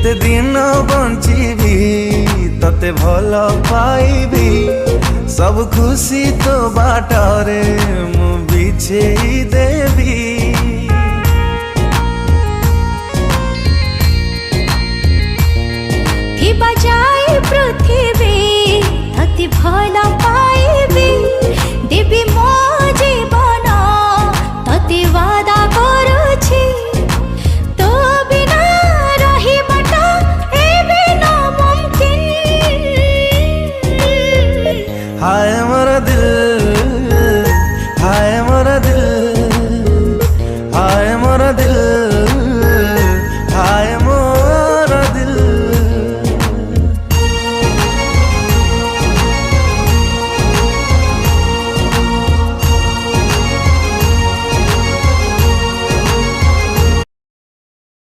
जेते दिन बंचीबी तते भल पाइबी सब खुशी तो बाटरे मु बिछेई देवी। थी बजाई पृथ्वी अति भल